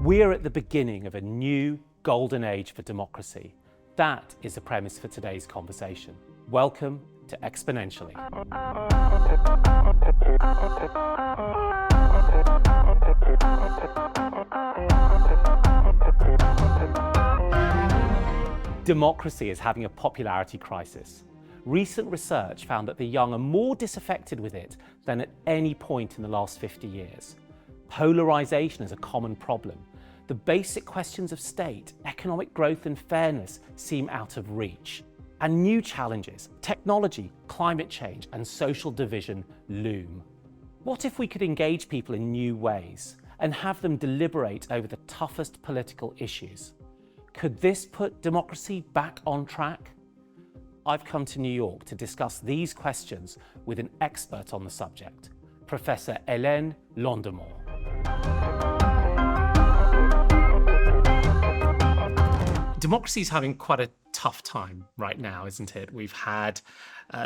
We're at the beginning of a new golden age for democracy. That is the premise for today's conversation. Welcome to Exponentially. Democracy is having a popularity crisis. Recent research found that the young are more disaffected with it than at any point in the last 50 years. Polarization is a common problem. The basic questions of state, economic growth and fairness seem out of reach. And new challenges, technology, climate change and social division loom. What if we could engage people in new ways and have them deliberate over the toughest political issues? Could this put democracy back on track? I've come to New York to discuss these questions with an expert on the subject, Professor Hélène Landemore. Democracy is having quite a tough time right now, isn't it? We've had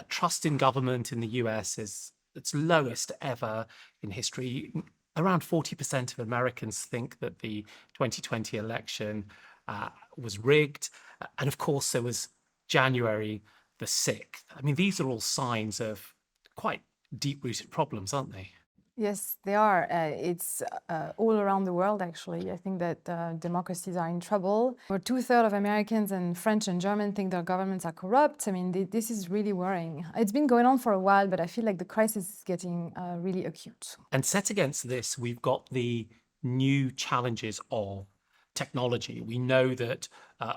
trust in government in the US is its lowest ever in history. Around 40% of Americans think that the 2020 election was rigged. And of course, there was January the 6th. I mean, these are all signs of quite deep-rooted problems, aren't they? Yes, they are. It's all around the world, actually. I think that democracies are in trouble. Over 2/3 of Americans and French and German think their governments are corrupt. I mean, this is really worrying. It's been going on for a while, but I feel like the crisis is getting really acute. And set against this, we've got the new challenges of technology. We know that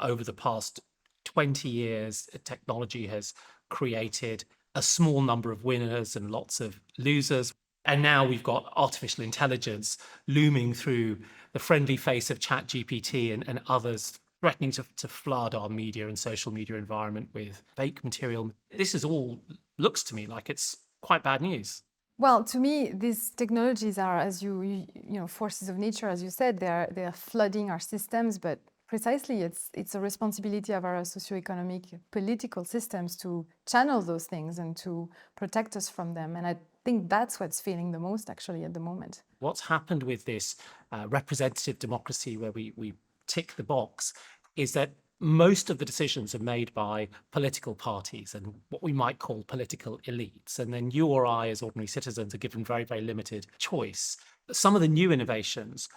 over the past 20 years, technology has created a small number of winners and lots of losers. And now we've got artificial intelligence looming through the friendly face of ChatGPT and others threatening to flood our media and social media environment with fake material. This is all, looks to me like it's quite bad news. Well, to me, these technologies are, as you know, forces of nature, as you said, they're flooding our systems, but precisely it's a responsibility of our socioeconomic political systems to channel those things and to protect us from them. And I think that's what's failing the most, actually, at the moment. What's happened with this representative democracy where we tick the box is that most of the decisions are made by political parties and what we might call political elites. And then you or I, as ordinary citizens, are given very, very limited choice. Some of the new innovations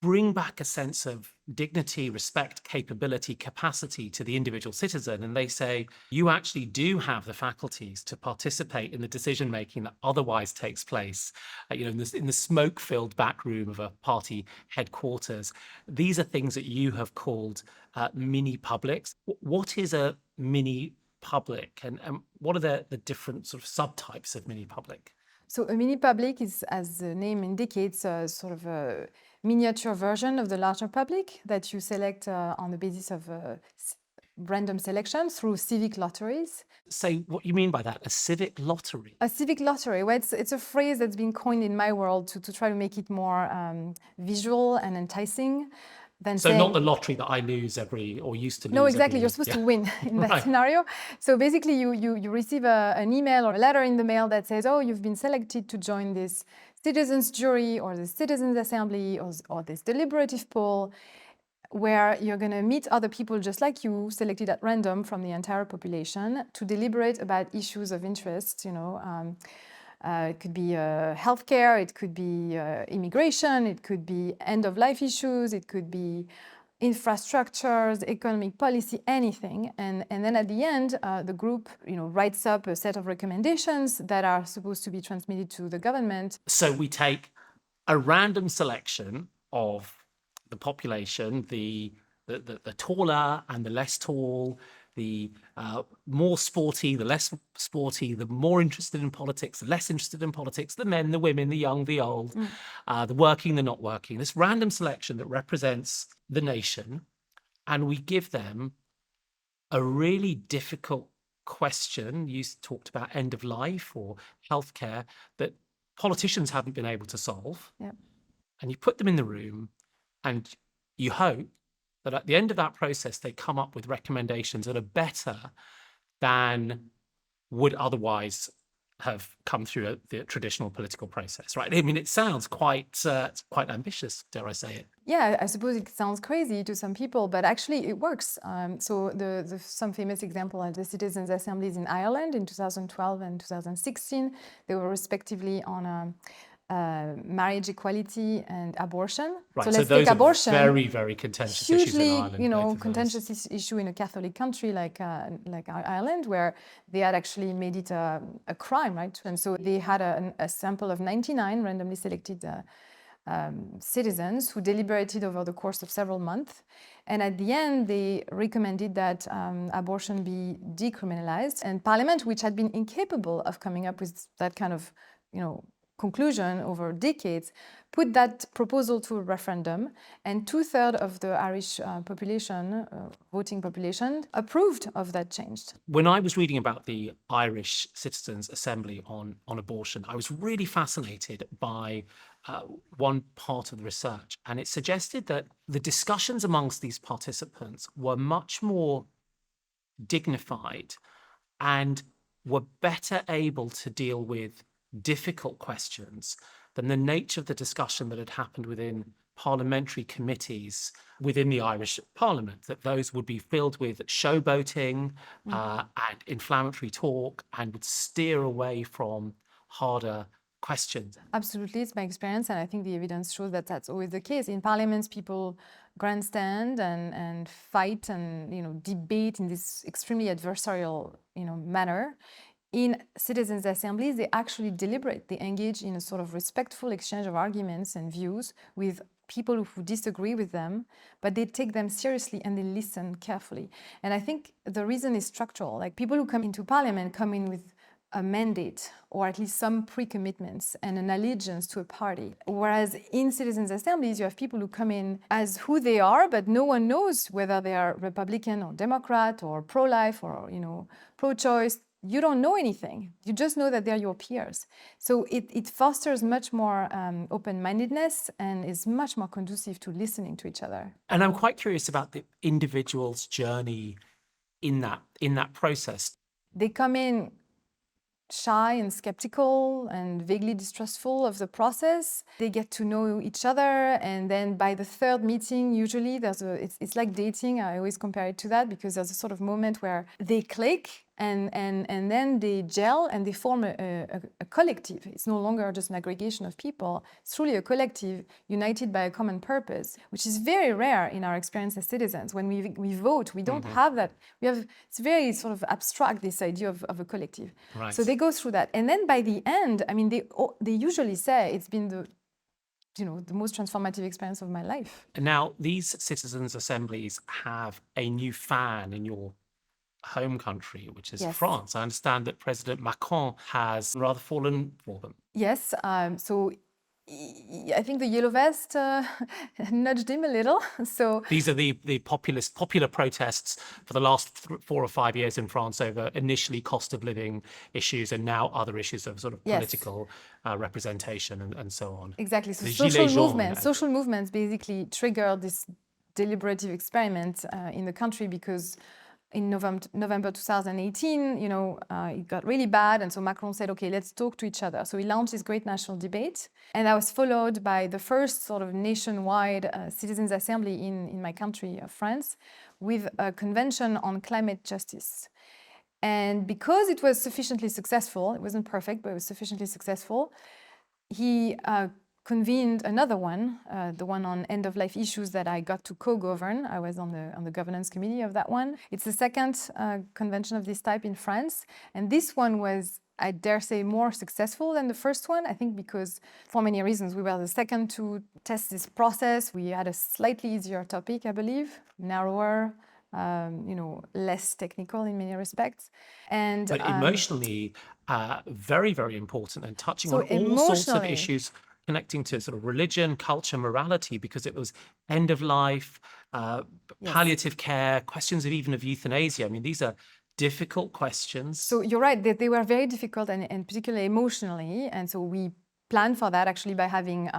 bring back a sense of dignity, respect, capability, capacity to the individual citizen. And they say, you actually do have the faculties to participate in the decision-making that otherwise takes place, in the smoke-filled back room of a party headquarters. These are things that you have called mini-publics. What is a mini-public and what are the different sort of subtypes of mini-public? So a mini-public is, as the name indicates, a sort of a miniature version of the larger public that you select on the basis of random selection through civic lotteries. Say what you mean by that, a civic lottery? A civic lottery, well, it's a phrase that's been coined in my world to try to make it more visual and enticing. So not the lottery that I lose or used to lose. No, exactly. You're supposed to win in that scenario. So basically, you receive an email or a letter in the mail that says, oh, you've been selected to join this citizens jury or the citizens assembly or this deliberative poll, where you're going to meet other people just like you, selected at random from the entire population, to deliberate about issues of interest. It could be healthcare, it could be immigration, it could be end-of-life issues, it could be infrastructures, economic policy, anything. And then at the end, the group writes up a set of recommendations that are supposed to be transmitted to the government. So we take a random selection of the population, the taller and the less tall, the more sporty, the less sporty, the more interested in politics, the less interested in politics, the men, the women, the young, the old, the working, the not working. This random selection that represents the nation, and we give them a really difficult question. You talked about end of life or healthcare that politicians haven't been able to solve. Yep. And you put them in the room and you hope that at the end of that process, they come up with recommendations that are better than would otherwise have come through the traditional political process, right? I mean, it sounds quite ambitious, dare I say it. Yeah, I suppose it sounds crazy to some people, but actually it works. So some famous example are the citizens' assemblies in Ireland in 2012 and 2016. They were respectively on marriage equality and abortion. Right, So so let's those take are abortion. very, very contentious issues in Hugely, Ireland. Both of those. contentious issue in a Catholic country like Ireland, where they had actually made it a crime, right? And so they had a sample of 99 randomly selected citizens who deliberated over the course of several months. And at the end, they recommended that abortion be decriminalized. And Parliament, which had been incapable of coming up with that kind of, conclusion over decades, put that proposal to a referendum, and 2/3 of the Irish voting population, approved of that change. When I was reading about the Irish Citizens' Assembly on abortion, I was really fascinated by one part of the research, and it suggested that the discussions amongst these participants were much more dignified and were better able to deal with difficult questions than the nature of the discussion that had happened within parliamentary committees within the Irish Parliament, that those would be filled with showboating and inflammatory talk and would steer away from harder questions. Absolutely, it's my experience, and I think the evidence shows that that's always the case. In parliaments, people grandstand and fight and debate in this extremely adversarial manner. In citizens' assemblies, they actually deliberate. They engage in a sort of respectful exchange of arguments and views with people who disagree with them, but they take them seriously and they listen carefully. And I think the reason is structural. Like, people who come into parliament come in with a mandate, or at least some pre-commitments and an allegiance to a party. Whereas in citizens' assemblies, you have people who come in as who they are, but no one knows whether they are Republican or Democrat or pro-life or pro-choice. You don't know anything. You just know that they're your peers. So it fosters much more open-mindedness and is much more conducive to listening to each other. And I'm quite curious about the individual's journey in that process. They come in shy and skeptical and vaguely distrustful of the process. They get to know each other, and then by the third meeting, usually it's like dating. I always compare it to that, because there's a sort of moment where they click and then they gel and they form a collective. It's no longer just an aggregation of people. It's truly a collective united by a common purpose, which is very rare in our experience as citizens. When we vote, we don't have that. It's very sort of abstract, this idea of a collective. Right. So they go through that. And then by the end, I mean, they usually say it's been the most transformative experience of my life. And now these citizens' assemblies have a new fan in your home country, which is France. I understand that President Macron has rather fallen for them. Yes. So I think the yellow vest nudged him a little. So these are the popular protests for the last 4 or 5 years in France over initially cost of living issues and now other issues of sort of political representation and so on. Exactly. So social movements basically triggered this deliberative experiment in the country, because in November 2018, it got really bad. And so Macron said, okay, let's talk to each other. So he launched this great national debate. And that was followed by the first sort of nationwide citizens' assembly in my country of France, with a convention on climate justice. And because it was sufficiently successful, it wasn't perfect, but it was sufficiently successful, he convened another one, the one on end-of-life issues that I got to co-govern. I was on the governance committee of that one. It's the second convention of this type in France. And this one was, I dare say, more successful than the first one, I think, because for many reasons. We were the second to test this process. We had a slightly easier topic, I believe, narrower, less technical in many respects. But emotionally, very, very important, and touching on all sorts of issues connecting to sort of religion, culture, morality, because it was end of life, palliative care, questions of euthanasia. I mean, these are difficult questions. So you're right, they were very difficult and particularly emotionally. And so we planned for that actually by having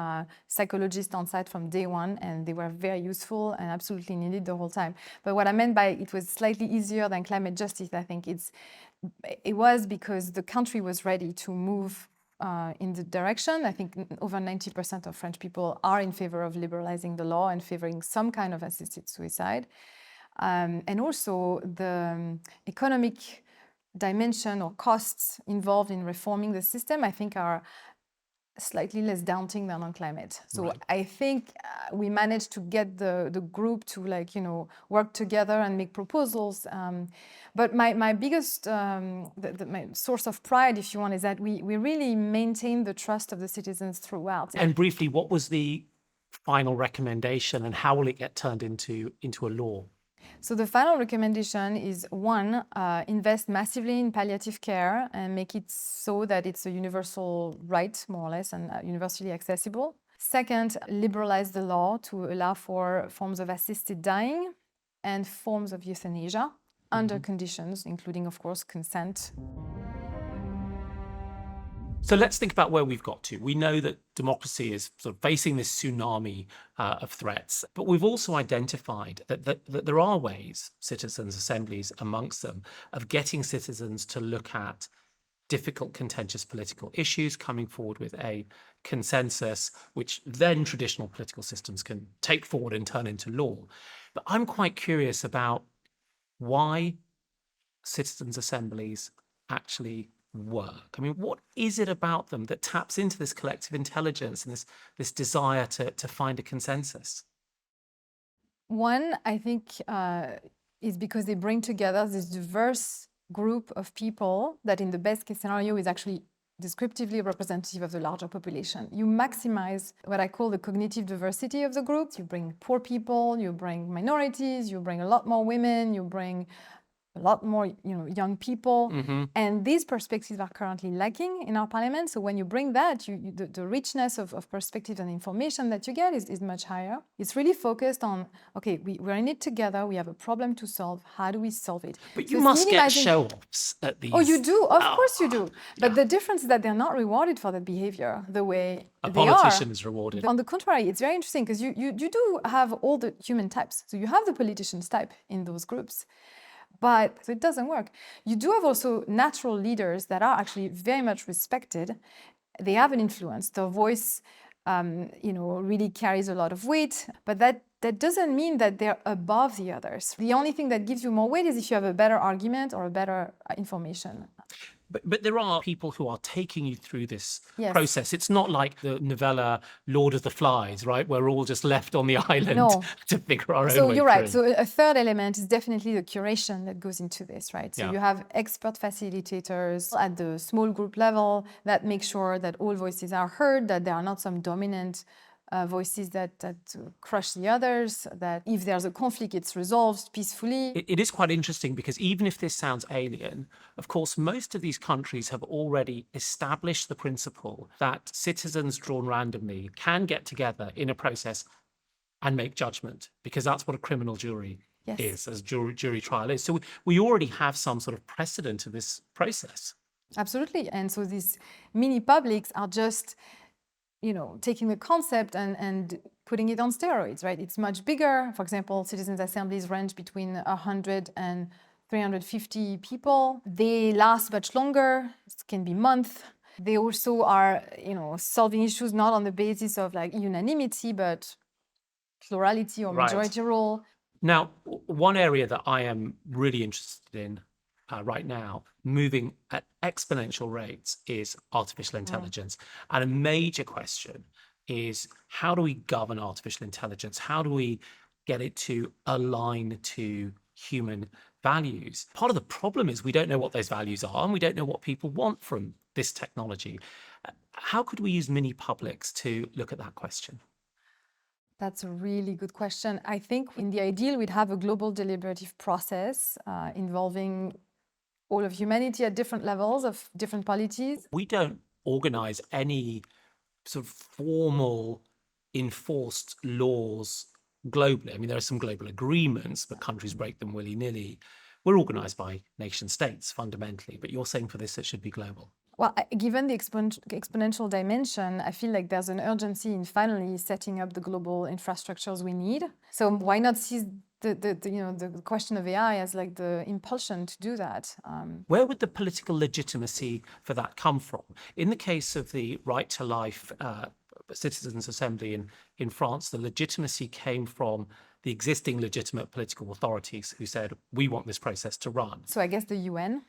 psychologists on site from day one, and they were very useful and absolutely needed the whole time. But what I meant by it was slightly easier than climate justice, I think it's it was because the country was ready to move in the direction. I think over 90% of French people are in favor of liberalizing the law and favoring some kind of assisted suicide. And also the economic dimension or costs involved in reforming the system, I think, are slightly less daunting than on climate. So Right. I think we managed to get the group to work together and make proposals. But my biggest my source of pride, if you want, is that we really maintained the trust of the citizens throughout. And briefly, what was the final recommendation and how will it get turned into a law? So the final recommendation is one, invest massively in palliative care and make it so that it's a universal right, more or less, and universally accessible. Second, liberalize the law to allow for forms of assisted dying and forms of euthanasia under conditions, including, of course, consent. So let's think about where we've got to. We know that democracy is sort of facing this tsunami of threats, but we've also identified that there are ways, citizens' assemblies amongst them, of getting citizens to look at difficult, contentious political issues, coming forward with a consensus, which then traditional political systems can take forward and turn into law. But I'm quite curious about why citizens' assemblies actually work. I mean, what is it about them that taps into this collective intelligence and this desire to find a consensus? One, I think, is because they bring together this diverse group of people that in the best case scenario is actually descriptively representative of the larger population. You maximize what I call the cognitive diversity of the group. You bring poor people, you bring minorities, you bring a lot more women, you bring a lot more young people. And these perspectives are currently lacking in our parliament. So when you bring that, the richness of perspectives and information that you get is much higher. It's really focused on, okay, we're in it together, we have a problem to solve, how do we solve it? But So you it's must get minimizing- show-offs at these. Oh, you do? Of course you do. But the difference is that they're not rewarded for that behavior the way A they politician are. is rewarded. On the contrary, it's very interesting because you do have all the human types. So you have the politicians type in those groups. But so it doesn't work. You do have also natural leaders that are actually very much respected. They have an influence. Their voice, really carries a lot of weight. But that doesn't mean that they're above the others. The only thing that gives you more weight is if you have a better argument or a better information. But there are people who are taking you through this Yes. process. It's not like the novella Lord of the Flies, right? We're all just left on the island No. to figure our own So way you're right. through. So a third element is definitely the curation that goes into this, right? So Yeah. you have expert facilitators at the small group level that make sure that all voices are heard, that there are not some dominant voices that crush the others, that if there's a conflict, it's resolved peacefully. It is quite interesting because even if this sounds alien, of course, most of these countries have already established the principle that citizens drawn randomly can get together in a process and make judgment, because that's what a criminal jury Yes. is, as jury trial is. So we already have some sort of precedent of this process. Absolutely. And so these mini publics are just, taking the concept and putting it on steroids, right? It's much bigger. For example, citizens' assemblies range between 100 and 350 people. They last much longer. It can be months. They also are, solving issues not on the basis of unanimity, but plurality or Right. majority rule. Now, one area that I am really interested in right now, moving at exponential rates, is artificial intelligence. And a major question is, how do we govern artificial intelligence? How do we get it to align to human values? Part of the problem is we don't know what those values are, and we don't know what people want from this technology. How could we use mini publics to look at that question? That's a really good question. I think in the ideal, we'd have a global deliberative process involving all of humanity at different levels of different polities. We don't organize any sort of formal enforced laws globally. I mean, there are some global agreements, but countries break them willy-nilly. We're organized by nation states fundamentally, but you're saying for this it should be global. Well, given the exponential dimension, I feel like there's an urgency in finally setting up the global infrastructures we need. So why not seize the question of AI as like the impulsion to do that. Where would the political legitimacy for that come from? In the case of the Right to Life Citizens' Assembly in France, the legitimacy came from the existing legitimate political authorities who said, we want this process to run. So I guess the UN,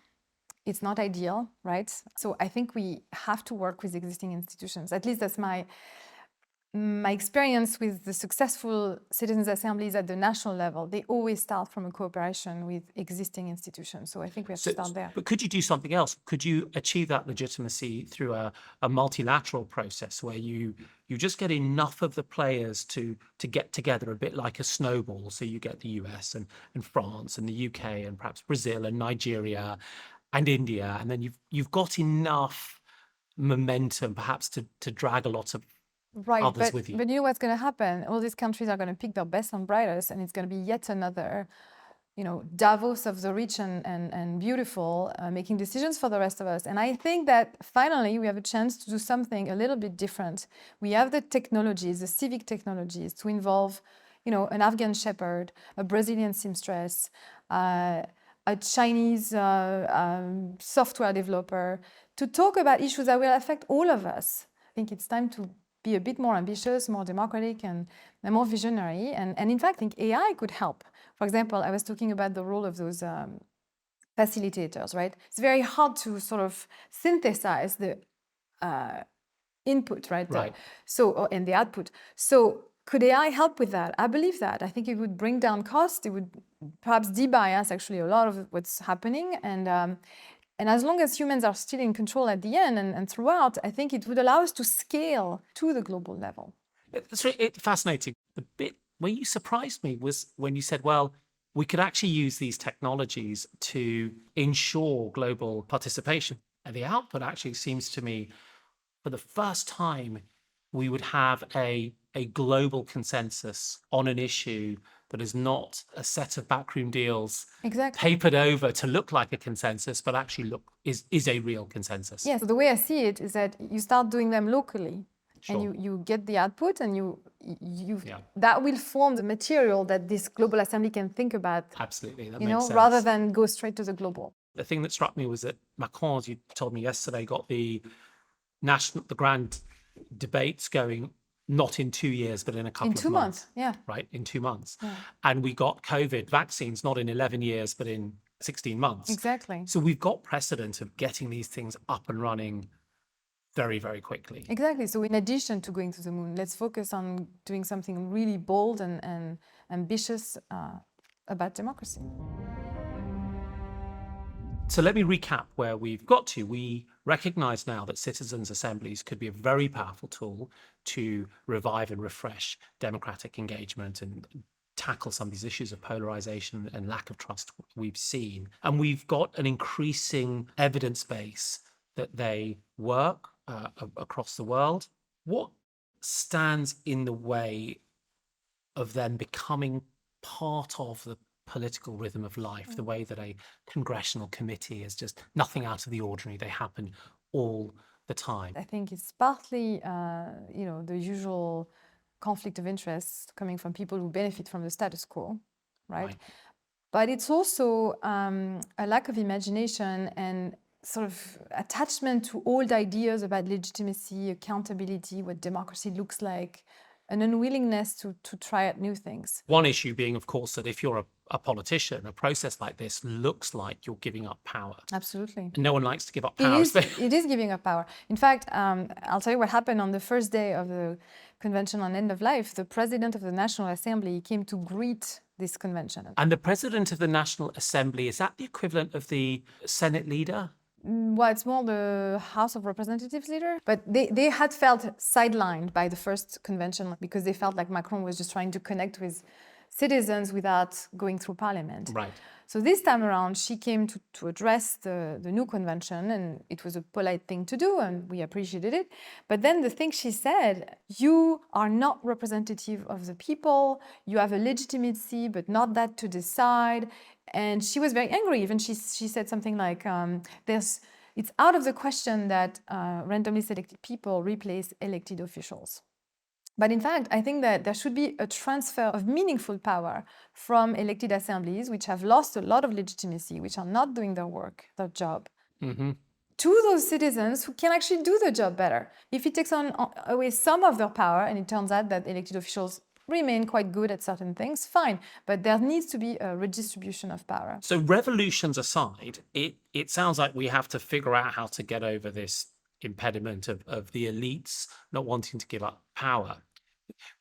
it's not ideal, right? So I think we have to work with existing institutions. At least that's my experience with the successful citizens' assemblies at the national level. They always start from a cooperation with existing institutions. So I think we have to start there. But could you do something else? Could you achieve that legitimacy through a multilateral process where you just get enough of the players to get together, a bit like a snowball? So you get the US and France and the UK and perhaps Brazil and Nigeria and India, and then you've got enough momentum perhaps to drag a lot of others with you. But you know what's going to happen? All these countries are going to pick their best and brightest, and it's going to be yet another, Davos of the rich and beautiful, making decisions for the rest of us. And I think that finally we have a chance to do something a little bit different. We have the technologies, the civic technologies, to involve, an Afghan shepherd, a Brazilian seamstress, a Chinese software developer, to talk about issues that will affect all of us. I think it's time to be a bit more ambitious, more democratic, and more visionary. And in fact, I think AI could help. For example, I was talking about the role of those facilitators, right? It's very hard to sort of synthesize the input, right? Right. And the output. So could AI help with that? I believe that. I think it would bring down costs. It would perhaps debias actually a lot of what's happening. And as long as humans are still in control at the end and throughout, I think it would allow us to scale to the global level. It's fascinating. The bit where you surprised me was when you said, well, we could actually use these technologies to ensure global participation. And the output actually seems to me, for the first time, we would have a global consensus on an issue that is not a set of backroom deals papered over to look like a consensus, but actually is a real consensus. Yes, so the way I see it is that you start doing them locally. Sure. And you get the output, and that will form the material that this global assembly can think about. Absolutely, that makes sense. Rather than go straight to the global. The thing that struck me was that Macron, as you told me yesterday, got the grand debates going not in 2 years, but in a couple of months. In 2 months, yeah. Right, in 2 months. Yeah. And we got COVID vaccines not in 11 years, but in 16 months. Exactly. So we've got precedent of getting these things up and running very, very quickly. Exactly. So in addition to going to the moon, let's focus on doing something really bold and ambitious about democracy. So let me recap where we've got to. We recognize now that citizens' assemblies could be a very powerful tool to revive and refresh democratic engagement and tackle some of these issues of polarization and lack of trust we've seen. And we've got an increasing evidence base that they work across the world. What stands in the way of them becoming part of the political rhythm of life, the way that a congressional committee is just nothing out of the ordinary? They happen all the time. I think it's partly, the usual conflict of interest coming from people who benefit from the status quo, right? But it's also a lack of imagination and sort of attachment to old ideas about legitimacy, accountability, what democracy looks like, an unwillingness to try out new things. One issue being, of course, that if you're a politician, a process like this looks like you're giving up power. Absolutely. And no one likes to give up power. It is giving up power. In fact, I'll tell you what happened on the first day of the Convention on End of Life. The president of the National Assembly came to greet this convention. And the president of the National Assembly, is that the equivalent of the Senate leader? Well, it's more the House of Representatives leader. But they had felt sidelined by the first convention because they felt like Macron was just trying to connect with citizens without going through parliament. Right. So this time around, she came to address the new convention, and it was a polite thing to do, and we appreciated it. But then the thing she said, you are not representative of the people, you have a legitimacy, but not that to decide. And she was very angry. Even she said something like, it's out of the question that randomly selected people replace elected officials. But in fact, I think that there should be a transfer of meaningful power from elected assemblies, which have lost a lot of legitimacy, which are not doing their work, their job, to those citizens who can actually do the job better. If it takes away some of their power, and it turns out that elected officials remain quite good at certain things, fine. But there needs to be a redistribution of power. So revolutions aside, it sounds like we have to figure out how to get over this impediment of the elites not wanting to give up power.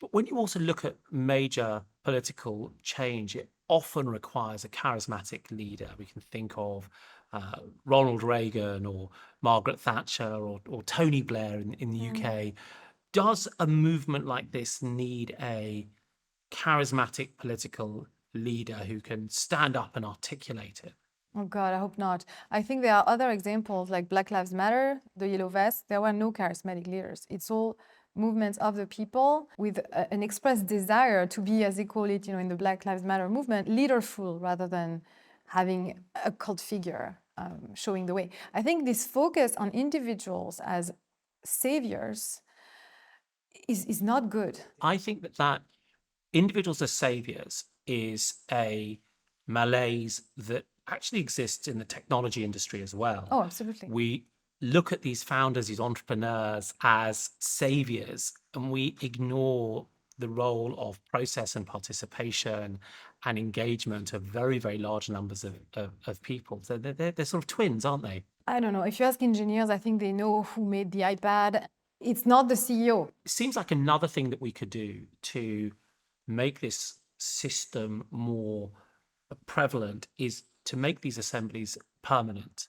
But when you also look at major political change, it often requires a charismatic leader. We can think of Ronald Reagan or Margaret Thatcher or Tony Blair in the UK. Does a movement like this need a charismatic political leader who can stand up and articulate it? Oh God, I hope not. I think there are other examples like Black Lives Matter, the Yellow Vest. There were no charismatic leaders. It's all movements of the people with an expressed desire to be, as they call it, in the Black Lives Matter movement, leaderful rather than having a cult figure showing the way. I think this focus on individuals as saviors is not good. I think that individuals as saviors is a malaise that actually exists in the technology industry as well. Oh, absolutely. We look at these founders, these entrepreneurs as saviors, and we ignore the role of process and participation and engagement of very, very large numbers of people. So they're sort of twins, aren't they? I don't know. If you ask engineers, I think they know who made the iPad. It's not the CEO. It seems like another thing that we could do to make this system more prevalent is to make these assemblies permanent.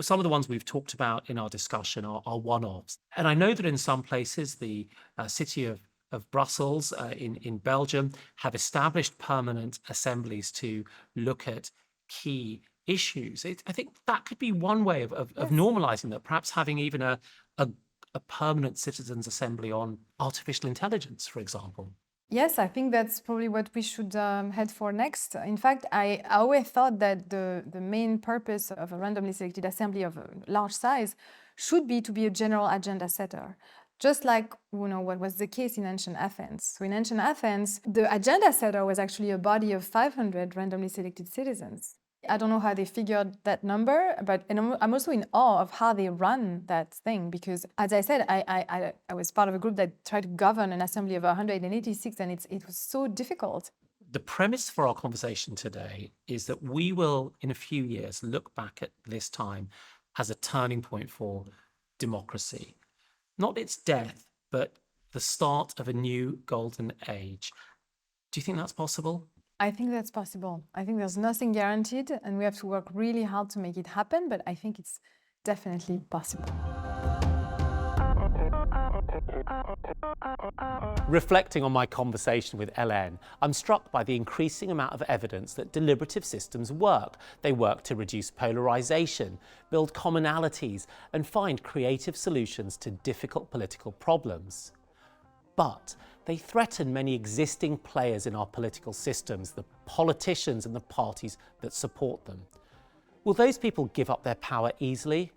Some of the ones we've talked about in our discussion are one-offs. And I know that in some places, the city of Brussels in Belgium have established permanent assemblies to look at key issues. I think that could be one way of normalizing that, perhaps having even a permanent citizens' assembly on artificial intelligence, for example. Yes, I think that's probably what we should head for next. In fact, I always thought that the main purpose of a randomly selected assembly of a large size should be to be a general agenda setter, just like what was the case in ancient Athens. So in ancient Athens, the agenda setter was actually a body of 500 randomly selected citizens. I don't know how they figured that number, but I'm also in awe of how they run that thing, because as I said, I was part of a group that tried to govern an assembly of 186, and it was so difficult. The premise for our conversation today is that we will, in a few years, look back at this time as a turning point for democracy. Not its death, but the start of a new golden age. Do you think that's possible? I think that's possible. I think there's nothing guaranteed, and we have to work really hard to make it happen, but I think it's definitely possible. Reflecting on my conversation with Hélène, I'm struck by the increasing amount of evidence that deliberative systems work. They work to reduce polarization, build commonalities, and find creative solutions to difficult political problems. But they threaten many existing players in our political systems, the politicians and the parties that support them. Will those people give up their power easily?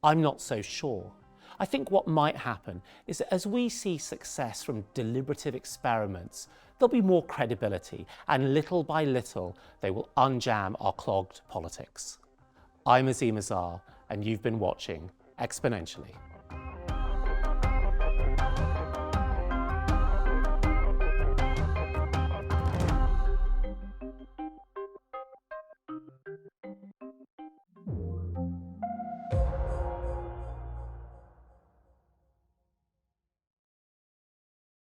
I'm not so sure. I think what might happen is that as we see success from deliberative experiments, there'll be more credibility, and little by little, they will unjam our clogged politics. I'm Azeem Azhar, and you've been watching Exponentially.